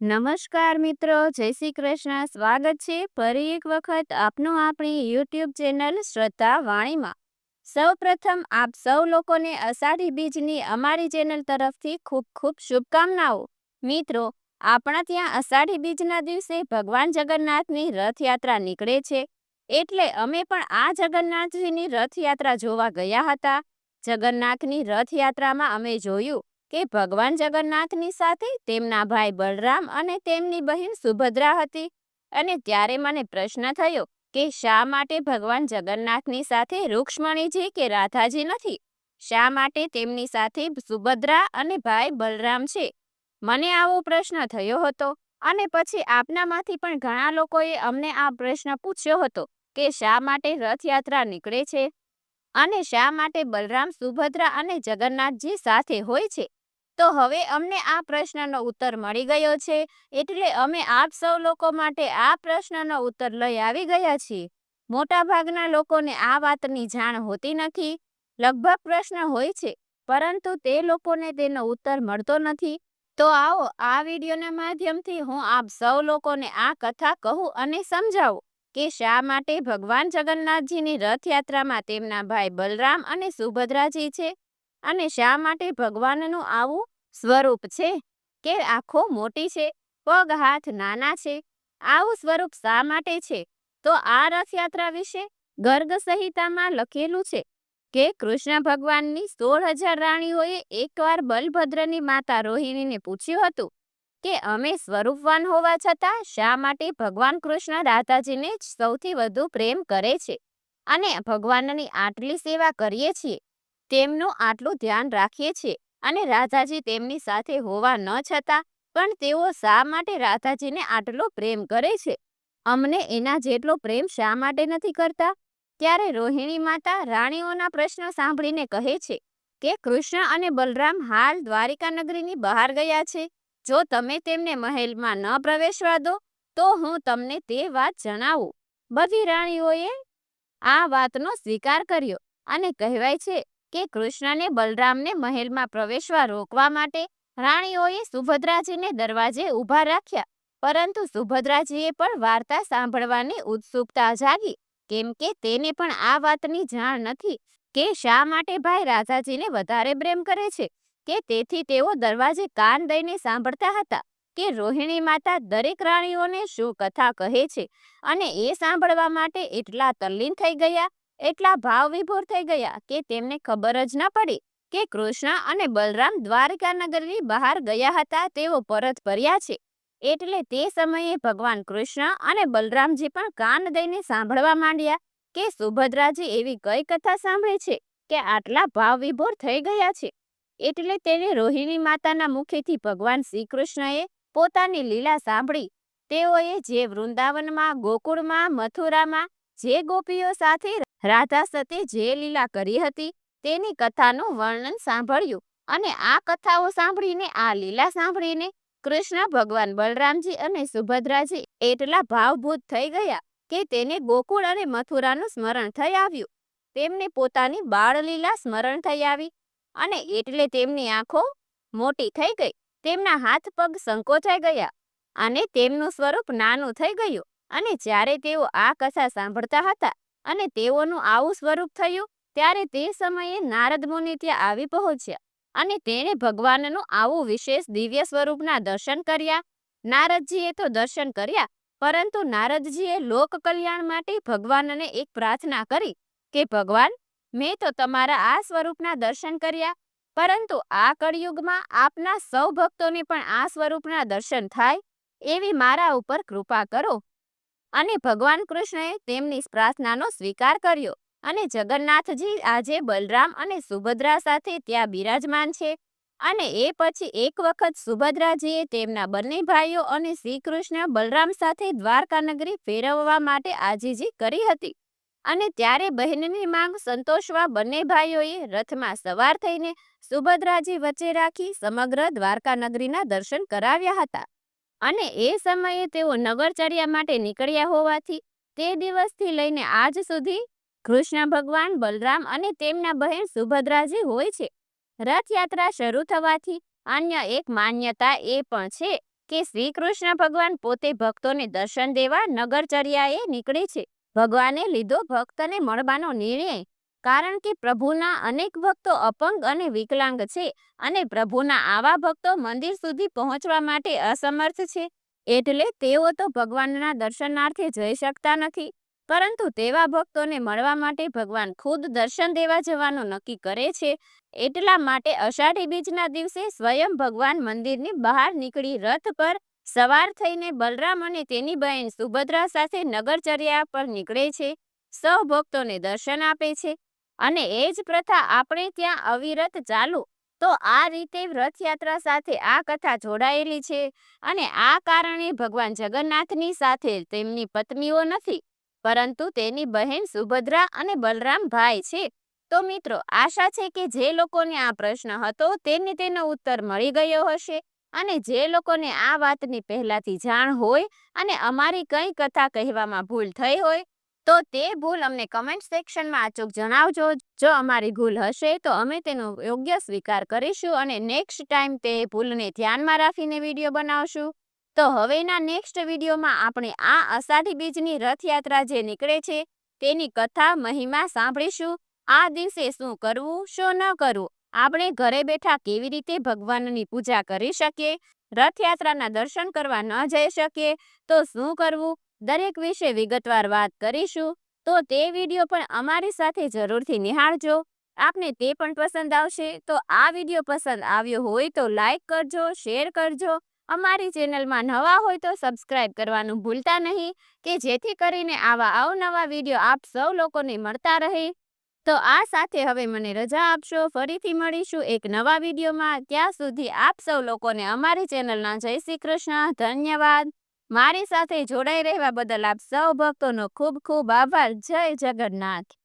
નમસ્કાર મિત્રો, જય શ્રી કૃષ્ણ. સ્વાગત છે ફરી એક વખત આપનું આપણી યુટ્યુબ ચેનલ શ્રદ્ધા વાણીમાં. સૌપ્રથમ આપ સૌ લોકોને અષાઢી બીજની અમારી ચેનલ તરફથી ખૂબ ખૂબ શુભકામનાઓ. મિત્રો, આપણા ત્યાં અષાઢી બીજના દિવસે ભગવાન જગન્નાથની રથયાત્રા નીકળે છે, એટલે અમે પણ આ જગન્નાથજીની રથયાત્રા જોવા ગયા હતા. જગન્નાથની રથયાત્રામાં અમે જોયું કે ભગવાન જગન્નાથની સાથે તેમના ભાઈ બલરામ અને તેમની બહેન સુભદ્રા હતી. અને ત્યારે મને પ્રશ્ન થયો કે શા માટે ભગવાન જગન્નાથની સાથે રૂક્ષ્મણીજી કે રાધાજી નથી? શા માટે તેમની સાથે સુભદ્રા અને ભાઈ બલરામ છે? મને આવો પ્રશ્ન થયો હતો. અને પછી આપનામાંથી પણ ઘણા લોકોએ અમને આ પ્રશ્ન પૂછ્યો હતો કે શા માટે રથયાત્રા નીકળે છે અને શા માટે બલરામ, સુભદ્રા અને જગન્નાથજી સાથે હોય છે. તો હવે અમને આ પ્રશ્નનો ઉત્તર મળી ગયો છે, એટલે અમે આપ સૌ લોકો માટે આ પ્રશ્નનો ઉત્તર લઈ આવી ગયા છીએ. મોટાભાગના લોકોને આ વાતની જાણ હોતી નથી. લગભગ પ્રશ્ન હોય છે, પરંતુ તે લોકોને તેનો ઉત્તર મળતો નથી. તો આવો આ વિડીયોના માધ્યમથી હું આપ સૌ લોકોને આ કથા કહું અને સમજાવું કે શા માટે ભગવાન જગન્નાથજીની રથયાત્રામાં તેમના ભાઈ બલરામ અને સુભદ્રાજી છે અને શા માટે ભગવાનનું આવું સ્વરૂપ છે કે આંખો મોટી છે, પગ હાથ નાના છે. આવું સ્વરૂપ શા માટે છે? તો આ રથયાત્રા વિશે ગર્ગ સંહિતામાં લખેલું છે કે કૃષ્ણ ભગવાનની 16,000 રાણીઓએ એકવાર બલભદ્રની માતા રોહિણીને પૂછ્યું હતું કે અમે સ્વરૂપવાન હોવા છતાં શા માટે ભગવાન કૃષ્ણ રાધાજીને જ સૌથી વધુ પ્રેમ કરે છે અને ભગવાનની આટલી સેવા કરીએ છીએ, તેમનું આટલું ધ્યાન રાખીએ છીએ, અને રાધાજી તેમની સાથે હોવા ન છતાં પણ તેઓ શા માટે રાધાજીને આટલો પ્રેમ કરે છે? અમને એના જેટલો પ્રેમ શા માટે નથી કરતા? ત્યારે રોહિણી માતા રાણીઓના પ્રશ્નો સાંભળીને કહે છે કે કૃષ્ણ અને બલરામ હાલ દ્વારિકા નગરીની બહાર ગયા છે. જો તમે તેમને મહેલમાં ન પ્રવેશવા દો તો હું તમને તે વાત જણાવું. બધી રાણીઓએ આ વાતનો સ્વીકાર કર્યો અને કહેવાય છે કે કૃષ્ણને બલરામને મહેલમાં પ્રવેશવા રોકવા માટે રાણીઓએ સુભદ્રાજીને દરવાજે ઊભા રાખ્યા. પરંતુ સુભદ્રાજીએ પણ વાર્તા સાંભળવાની ઉત્સુકતા જાગી, કેમ કે તેને પણ આ વાતની જાણ નથી કે શા માટે ભાઈ રાધાજીને વધારે પ્રેમ કરે છે, કે તેથી તેઓ દરવાજે કાન દઈને સાંભળતા હતા કે રોહિણી માતા દરેક રાણીઓને શું કથા કહે છે. અને એ સાંભળવા માટે એટલા તલ્લીન થઈ ગયા, એટલા ભાવ વિભોર થઈ ગયા કે તેમને ખબર જ ન પડી કે કૃષ્ણ અને બલરામ દ્વારકા નગરની બહાર ગયા હતા, તેઓ પરત ફર્યા છે. એટલે તે સમયે ભગવાન કૃષ્ણ અને બલરામજી પણ કાન દઈને સાંભળવા માંડ્યા કે સુભદ્રાજી એવી કઈ કથા સાંભળે છે કે આટલા ભાવ વિભોર થઈ ગયા છે. એટલે તેને રોહિણી માતાના મુખેથી ભગવાન શ્રી કૃષ્ણએ પોતાની લીલા સાંભળી. તેઓએ જે વૃંદાવનમાં, ગોકુળમાં, મથુરામાં જે ગોપીઓ સાથે રાધા સતે જે લીલા કરી હતી તેની કથાનું વર્ણન સાંભળ્યું. અને આ કથાઓ સાંભળીને, આ લીલા સાંભળીને કૃષ્ણ ભગવાન, બલરામજી અને સુભદ્રાજી એટલા ભાવભૂત થઈ ગયા કે તેને ગોકુળ અને મથુરાનું સ્મરણ થઈ આવ્યું. તેમને પોતાની બાળલીલા સ્મરણ થઈ આવી અને એટલે તેમની આંખો મોટી થઈ ગઈ, તેમના હાથ પગ સંકોચાઈ ગયા અને તેમનું સ્વરૂપ નાનું થઈ ગયું. અને જ્યારે તેઓ આ કથા સાંભળતા હતા અને તેઓનું આવું સ્વરૂપ થયું, ત્યારે તે સમયે નારદ મુનિ ત્યાં આવી પહોંચ્યા અને તેણે ભગવાનનું આવું વિશેષ દિવ્ય સ્વરૂપના દર્શન કર્યા. નારદજીએ તો દર્શન કર્યા, પરંતુ નારદજીએ લોક કલ્યાણ માટે ભગવાનને એક પ્રાર્થના કરી કે ભગવાન, મેં તો તમારા આ સ્વરૂપના દર્શન કર્યા, પરંતુ આ કળિયુગમાં આપના સૌ ભક્તોને પણ આ સ્વરૂપના દર્શન થાય એવી મારા ઉપર કૃપા કરો. અને ભગવાન કૃષ્ણએ તેમની પ્રાર્થનાનો સ્વીકાર કર્યો અને જગન્નાથજી આજે બલરામ અને સુભદ્રા સાથે ત્યાં બિરાજમાન છે. અને એ પછી એક વખત સુભદ્રાજીએ તેમના બંને ભાઈઓ અને શ્રી કૃષ્ણ બલરામ સાથે દ્વારકા નગરી ફેરવવા માટે આજીજી કરી હતી. અને ત્યારે બહેનની માંગ સંતોષવા બંને ભાઈઓએ રથમાં સવાર થઈને સુભદ્રાજી વચ્ચે રાખી સમગ્ર દ્વારકા નગરીના દર્શન કરાવ્યા હતા. અને એ સમયે તેઓ નગરચર્યા માટે નીકળ્યા હોવાથી તે દિવસથી લઈને આજ સુધી કૃષ્ણ ભગવાન, બલરામ અને તેમના બહેન સુભદ્રાજી હોય છે. રથયાત્રા શરૂ થવાથી અન્ય એક માન્યતા એ પણ છે કે શ્રી કૃષ્ણ ભગવાન પોતે ભક્તોને દર્શન દેવા નગરચર્યાએ નીકળે છે. ભગવાને લીધો ભક્તને મળવાનો નિર્ણય કારણ કે પ્રભુના અનેક ભક્તો અપંગ અને વિકલાંગ છે અને પ્રભુના આવા ભક્તો મંદિર સુધી પહોંચવા માટે અસમર્થ છે. એટલે તેઓ તો ભગવાનના દર્શનાર્થે જઈ શકતા નથી, પરંતુ તેવા ભક્તોને મળવા માટે ભગવાન ખુદ દર્શન દેવા જવાનું નક્કી કરે છે. એટલા માટે અષાઢી બીજના દિવસે સ્વયં ભગવાન મંદિરની બહાર નીકળી રથ પર સવાર થઈને બલરામ અને તેની બહેન સુભદ્રા સાથે નગરચર્યા પર નીકળે છે, સૌ ભક્તોને દર્શન આપે છે અને એ જ પ્રથા આપણે ત્યાં અવિરત ચાલુ. તો આ રીતે રથયાત્રા સાથે આ કથા જોડાયેલી છે અને આ કારણે ભગવાન જગન્નાથની સાથે તેમની પત્નીઓ નથી, પરંતુ તેની બહેન સુભદ્રા અને બલરામ ભાઈ છે. તો મિત્રો, આશા છે કે જે લોકોને આ પ્રશ્ન હતો તેને તેનો ઉત્તર મળી ગયો હશે અને જે લોકોને આ વાતની પહેલાથી જાણ હોય અને અમારી કઈ કથા કહેવામાં ભૂલ થઈ હોય તો તે ભૂલ અમને કમેન્ટ સેક્શનમાં અચૂક જણાવજો. જો અમારી ભૂલ હશે તો અમે તેનો યોગ્ય સ્વીકાર કરીશું અને નેક્સ્ટ ટાઈમ તે ભૂલને ધ્યાનમાં રાખીને વિડીયો બનાવશું. તો હવેના નેક્સ્ટ વિડીયોમાં આપણે આ અષાઢી બીજની રથયાત્રા જે નીકળે છે તેની કથા મહિમા સાંભળીશું. આ દિવસે શું કરવું શું ન કરવું, આપણે ઘરે બેઠા કેવી રીતે ભગવાનની પૂજા કરી શકીએ, રથયાત્રાના દર્શન કરવા ન જઈ શકીએ તો શું કરવું, દરેક વિશે વિગતવાર વાત કરીશું. તો તે વિડીયો પણ અમારી સાથે જરૂરથી નિહાળજો. આપને તે પણ પસંદ આવશે. તો આ વિડીયો પસંદ આવ્યો હોય તો લાઈક કરજો, શેર કરજો. અમારી ચેનલમાં નવા હોય તો સબસ્ક્રાઇબ કરવાનું ભૂલતા નહીં કે જેથી કરીને આવા અવનવા વિડીયો આપ સૌ લોકોને મળતા રહે. તો આ સાથે હવે મને રજા આપશો. ફરીથી મળીશું એક નવા વિડીયોમાં. ત્યાં સુધી આપ સૌ લોકોને અમારી ચેનલના જય શ્રી કૃષ્ણ. ધન્યવાદ. મારી સાથે જોડાઈ રહેવા બદલ આપ સૌ ભક્તોનો ખૂબ ખૂબ આભાર. જય જગન્નાથ.